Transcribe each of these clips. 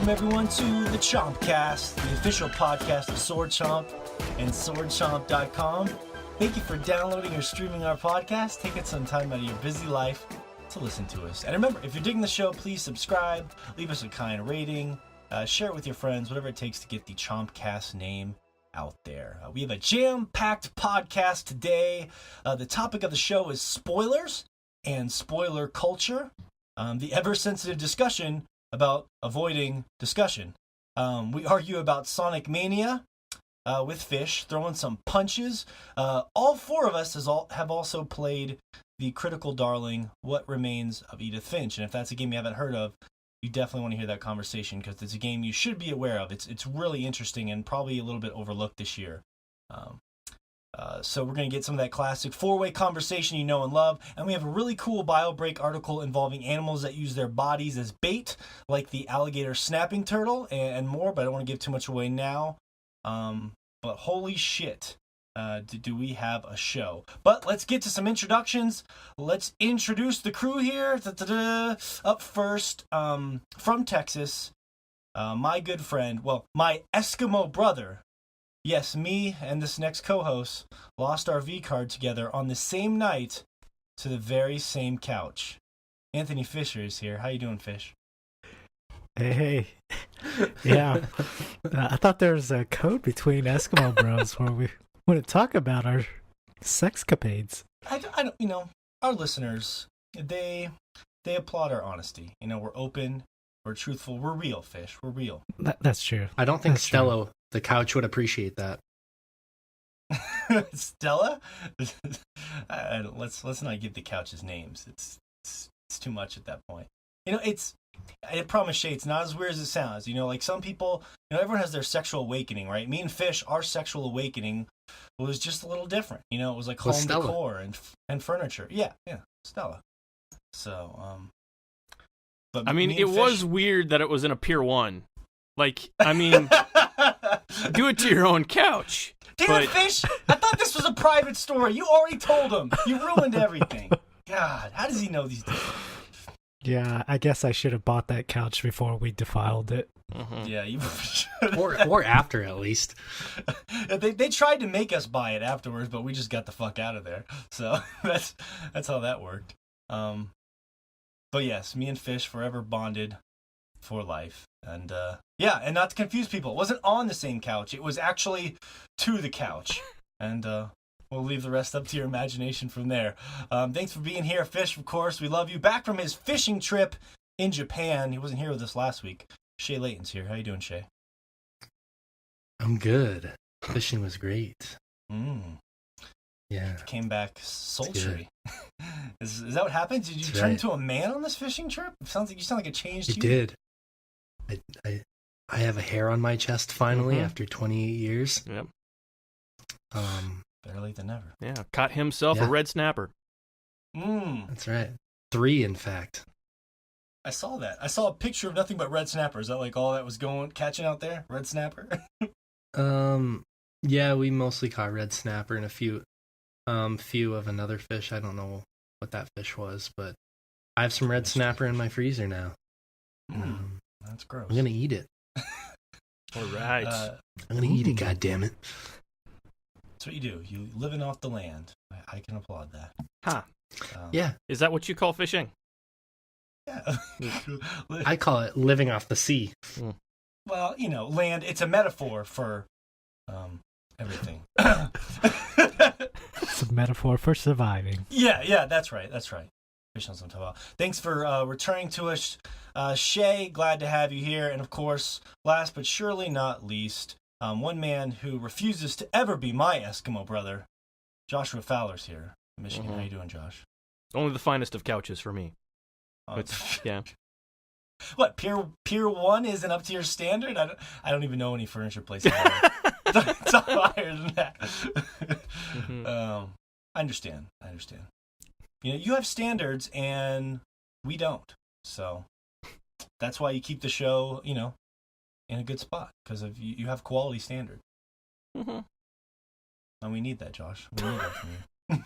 Welcome everyone to the Chompcast, the official podcast of Sword Chomp and SwordChomp.com. Thank you for downloading or streaming our podcast, taking some time out of your busy life to listen to us. And remember, if you're digging the show, please subscribe, leave us a kind rating, share it with your friends, whatever it takes to get the Chompcast name out there. We have a jam-packed podcast today. The topic of the show is spoilers and spoiler culture, the ever-sensitive discussion about avoiding discussion. We argue about Sonic Mania with Fish, throwing some punches. All four of us have also played the critical darling, What Remains of Edith Finch. And if that's a game you haven't heard of, you definitely want to hear that conversation because it's a game you should be aware of. It's really interesting and probably a little bit overlooked this year. So we're going to get some of that classic four-way conversation you know and love. And we have a really cool BioBreak article involving animals that use their bodies as bait, like the alligator snapping turtle and more, but I don't want to give too much away now. But holy shit, do we have a show. But let's get to some introductions. Let's introduce the crew here. Up first, from Texas, my good friend, my Eskimo brother. Yes, me and this next co-host lost our V-card together on the same night to the very same couch. Anthony Fisher is here. How you doing, Fish? Hey. Yeah. I thought there was a code between Eskimo Bros where we wouldn't talk about our sexcapades. I don't, our listeners, they applaud our honesty. We're open, we're truthful, we're real, Fish. We're real. That's true. I don't think That's Stella, true. the couch, would appreciate that. Stella? Let's not give the couches names. It's too much at that point. I promise, Shea, it's not as weird as it sounds. Like some people, everyone has their sexual awakening, right? Me and Fish, our sexual awakening was just a little different. It was like home decor and furniture. Yeah, Stella. So, but it was weird that it was in a Pier 1. Do it to your own couch. Damn it, Fish! I thought this was a private story. You already told him. You ruined everything. God, how does he know these details? Yeah, I guess I should have bought that couch before we defiled it. Mm-hmm. Yeah, you should. or after, at least. They tried to make us buy it afterwards, but we just got the fuck out of there. So that's how that worked. But yes, me and Fish forever bonded for life. And and not to confuse people, it wasn't on the same couch. It was actually to the couch. And we'll leave the rest up to your imagination from there. Thanks for being here, Fish, of course. We love you. Back from his fishing trip in Japan. He wasn't here with us last week. Shea Layton's here. How you doing, Shea? I'm good. Fishing was great. Yeah. Came back sultry. Is that what happened? Did you turn into a man on this fishing trip? You sound like a changed you. Did. I have a hair on my chest finally after 28 years. Yep. Better late than never. Yeah, caught himself a red snapper. That's right. 3, in fact. I saw that. I saw a picture of nothing but red snapper. Is that like all that was catching out there? Red snapper? Yeah, we mostly caught red snapper and a few of another fish. I don't know what that fish was, but I have some red snapper in my freezer now. That's gross. I'm gonna eat it. All right. I'm gonna eat it, goddammit. That's what you do. You living off the land. I can applaud that. Huh. Yeah. Is that what you call fishing? Yeah. I call it living off the sea. Well, land, it's a metaphor for everything. It's a metaphor for surviving. Yeah, that's right. Fish knows what I'm talking about. Thanks for returning to us, Shea. Glad to have you here. And of course, last but surely not least, one man who refuses to ever be my Eskimo brother, Joshua Fowler's here in Michigan. How you doing, Josh? Only the finest of couches for me. Yeah. What, Pier 1 isn't up to your standard? I don't even know any furniture places. It's all higher than that. I understand. You have standards and we don't. So that's why you keep the show, in a good spot because of you have quality standard. And we need that, Josh. We need that from you.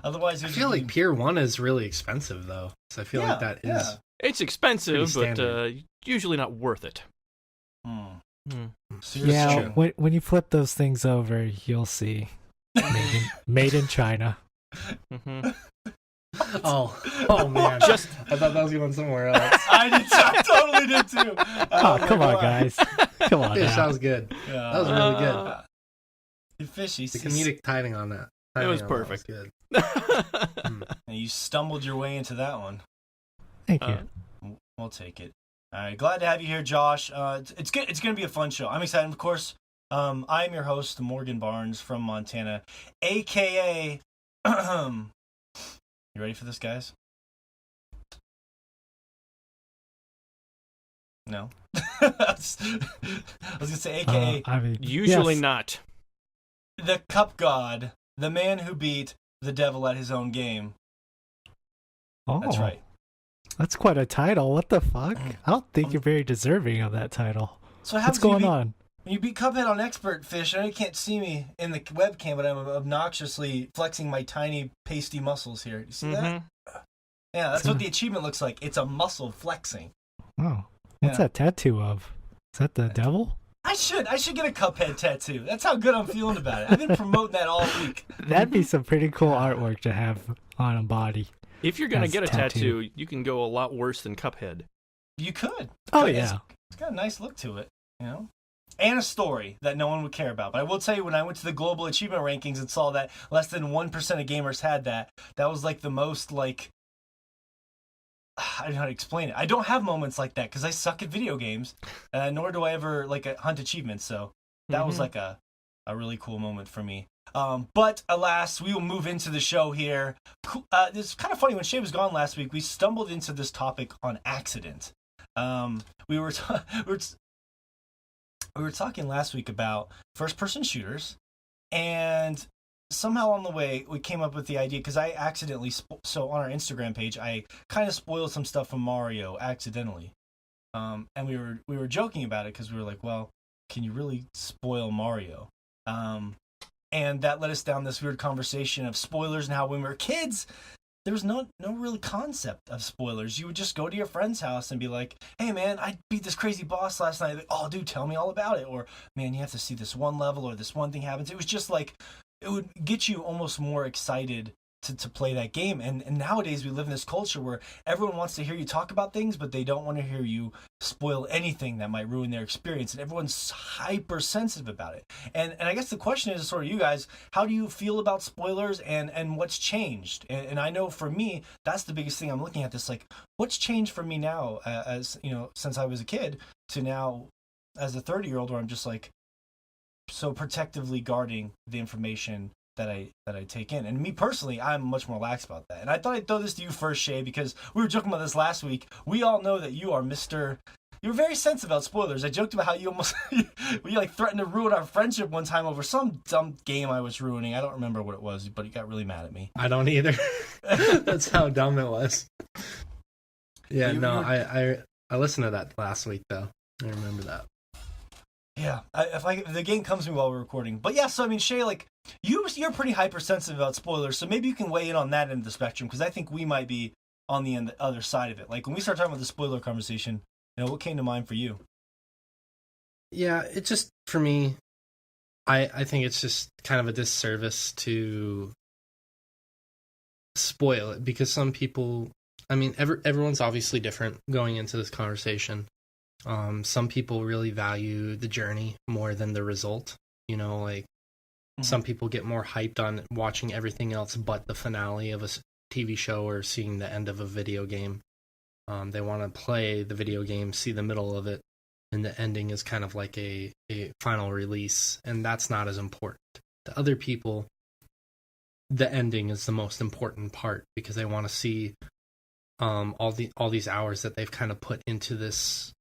Otherwise, I feel like Pier 1 is really expensive, though. So I feel like that is It's expensive, but standard. usually not worth it. Seriously. Yeah, when you flip those things over, you'll see made in China. Mm-hmm. Oh man! I thought that was going somewhere else. I totally did too. Oh, come on, guys. Come on. Fish, Now. that was good. Yeah. That was really good. Fishy. The comedic timing on that. It was Timing on that perfect. good. You stumbled your way into that one. Thank you. We'll take it. All right, glad to have you here, Josh. It's good. It's going to be a fun show. I'm excited. Of course, I'm your host, Morgan Barnes from Montana, aka. You ready for this, guys? No. I was going to say, aka Usually yes. not. the Cup God, the man who beat the devil at his own game. Oh, That's right. That's quite a title. What the fuck? I don't think you're very deserving of that title. So What's going on? When you beat Cuphead on Expert Fish, I know you can't see me in the webcam, but I'm obnoxiously flexing my tiny, pasty muscles here. You see that? Yeah, that's what the achievement looks like. It's a muscle flexing. Oh, what's that tattoo of? Is that the devil? I should get a Cuphead tattoo. That's how good I'm feeling about it. I've been promoting that all week. That'd be some pretty cool artwork to have on a body. If you're going to As get a tattoo. tattoo, you can go a lot worse than Cuphead. You could. Oh, It's- yeah. It's got a nice look to it, you know? And a story that no one would care about. But I will tell you, when I went to the global achievement rankings and saw that less than 1% of gamers had that, that was like the most, like, I don't know how to explain it. I don't have moments like that because I suck at video games, nor do I ever, like, hunt achievements. So that was like a really cool moment for me. But alas, we will move into the show here. It's kind of funny. When Shea was gone last week, we stumbled into this topic on accident. We were talking last week about first-person shooters, and somehow on the way we came up with the idea because I accidentally so on our Instagram page I kind of spoiled some stuff from Mario accidentally, and we were joking about it because we were like, well, can you really spoil Mario? And that led us down this weird conversation of spoilers and how when we were kids, there was no real concept of spoilers. You would just go to your friend's house and be like, hey, man, I beat this crazy boss last night. Like, oh, dude, tell me all about it. Or, man, you have to see this one level or this one thing happens. It was just like, it would get you almost more excited to play that game. And nowadays we live in this culture where everyone wants to hear you talk about things, but they don't want to hear you spoil anything that might ruin their experience. And everyone's hypersensitive about it. And I guess the question is sort of you guys, how do you feel about spoilers and what's changed? And I know for me, that's the biggest thing I'm looking at this, like, what's changed for me now as, you know, since I was a kid to now as a 30-year-old where I'm just like so protectively guarding the information that I take in. And me personally, I'm much more lax about that. And I thought I'd throw this to you first, Shea, because we were joking about this last week. We all know that you are you're very sensitive about spoilers. I joked about how you almost you like threatened to ruin our friendship one time over some dumb game I was ruining. I don't remember what it was, but you got really mad at me. I don't either. That's how dumb it was. Yeah, I listened to that last week though. I remember that. Yeah, if the game comes to me while we're recording. But yeah, so I mean, Shea, like, you're pretty hypersensitive about spoilers, so maybe you can weigh in on that end of the spectrum, because I think we might be on the other side of it. Like, when we start talking about the spoiler conversation, you know, what came to mind for you? Yeah, it just, for me, I think it's just kind of a disservice to spoil it, because some people, I mean, everyone's obviously different going into this conversation. Some people really value the journey more than the result. You know, like some people get more hyped on watching everything else but the finale of a TV show or seeing the end of a video game. They want to play the video game, see the middle of it, and the ending is kind of like a final release, and that's not as important. To other people, the ending is the most important part because they want to see all these hours that they've kind of put into this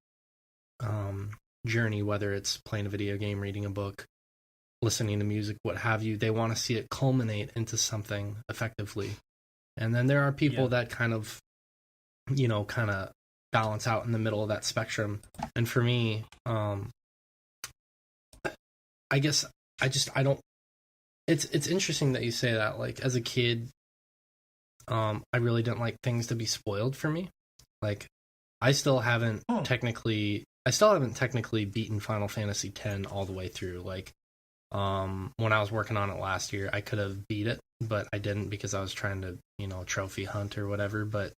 journey, whether it's playing a video game, reading a book, listening to music, what have you. They want to see it culminate into something effectively. And then there are people that kind of, you know, kind of balance out in the middle of that spectrum. And for me, I guess I don't, it's interesting that you say that. Like, as a kid, I really didn't like things to be spoiled for me. Like, I still haven't technically beaten Final Fantasy X all the way through. Like, when I was working on it last year, I could have beat it, but I didn't because I was trying to, trophy hunt or whatever. But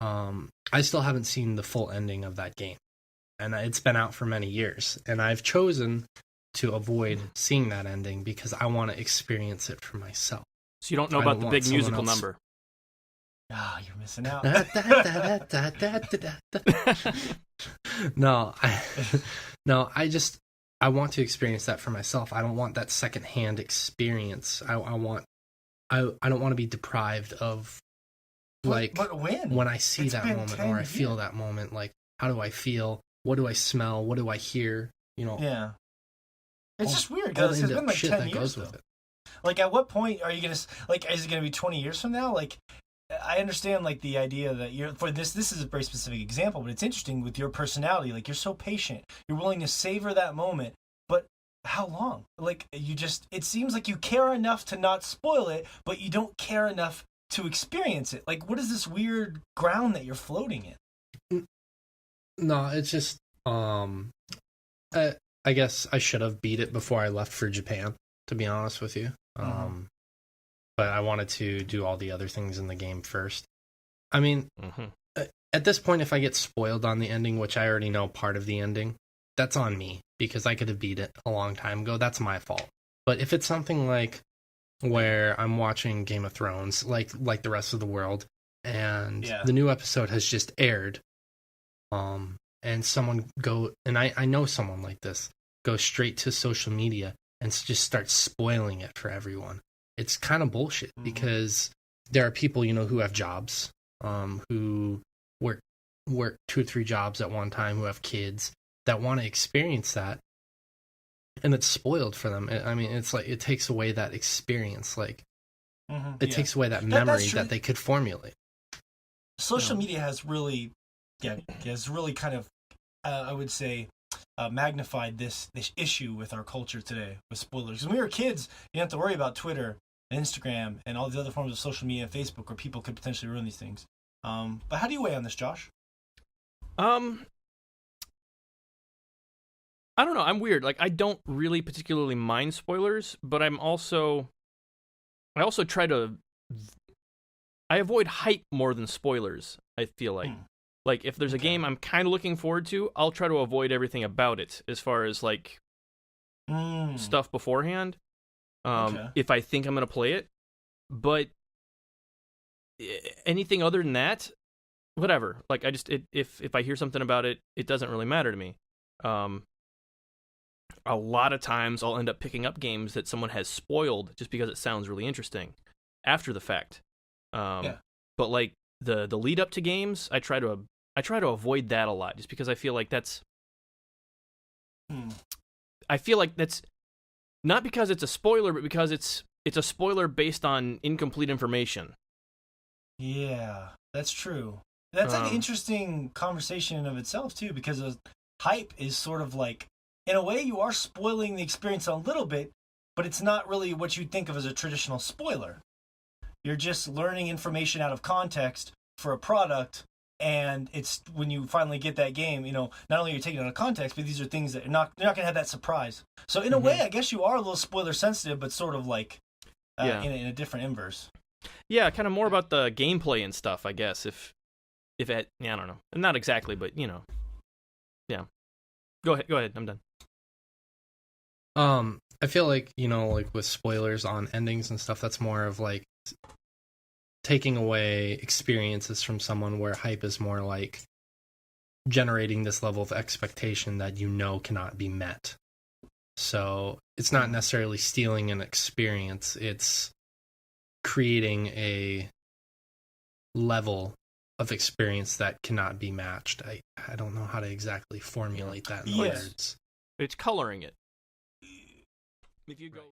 I still haven't seen the full ending of that game, and it's been out for many years, and I've chosen to avoid seeing that ending because I want to experience it for myself. So you don't know about the big musical number. Ah, you're missing out. No, I want to experience that for myself. I don't want that secondhand experience. I don't want to be deprived of, like, but when I see that moment or I feel that moment. Like, how do I feel? What do I smell? What do I hear? Yeah. It's just weird because it's been like 10 years with it. Like, at what point are you gonna, like, is it gonna be 20 years from now? Like, I understand, like, the idea that you're, for this is a very specific example, but it's interesting with your personality. Like, you're so patient. You're willing to savor that moment. But how long? Like, it seems like you care enough to not spoil it, but you don't care enough to experience it. Like, what is this weird ground that you're floating in? No, it's just, I guess I should have beat it before I left for Japan, to be honest with you. But I wanted to do all the other things in the game first. I mean, at this point, if I get spoiled on the ending, which I already know part of the ending, that's on me, because I could have beat it a long time ago. That's my fault. But if it's something like where I'm watching Game of Thrones, like the rest of the world, and the new episode has just aired, and I know someone like this, go straight to social media and just start spoiling it for everyone. It's kind of bullshit, because there are people, who have jobs, who work 2 or 3 jobs at one time, who have kids that want to experience that, and it's spoiled for them. I mean, it's like, it takes away that experience. Like, it takes away that memory that they could formulate. Social media has really, kind of, I would say, magnified this issue with our culture today with spoilers. When we were kids, you didn't have to worry about Twitter and Instagram and all the other forms of social media and Facebook where people could potentially ruin these things. But how do you weigh on this, Josh? I don't know. I'm weird. Like, I don't really particularly mind spoilers, but I also try to, I avoid hype more than spoilers, I feel like. Like, if there's a game I'm kind of looking forward to, I'll try to avoid everything about it as far as, like, stuff beforehand. If I think I'm going to play it. But anything other than that, whatever. Like, if I hear something about it, it doesn't really matter to me. A lot of times I'll end up picking up games that someone has spoiled just because it sounds really interesting after the fact. But, like, the lead up to games, I try to avoid that a lot, just because I feel like that's not because it's a spoiler, but because it's a spoiler based on incomplete information. Yeah, that's true. That's like an interesting conversation in of itself too, because hype is sort of like, in a way, you are spoiling the experience a little bit, but it's not really what you think of as a traditional spoiler. You're just learning information out of context for a product, and it's when you finally get that game, not only are you taking it out of context, but these are things that you're not going to have that surprise. So in a way, I guess you are a little spoiler sensitive, but sort of like in a different inverse. Yeah, kind of more about the gameplay and stuff, I guess. If I don't know, not exactly, but yeah. Go ahead. I'm done. I feel like, like with spoilers on endings and stuff, that's more of like taking away experiences from someone, where hype is more like generating this level of expectation that cannot be met. So it's not necessarily stealing an experience, it's creating a level of experience that cannot be matched. I don't know how to exactly formulate that in words. It's coloring it. If you go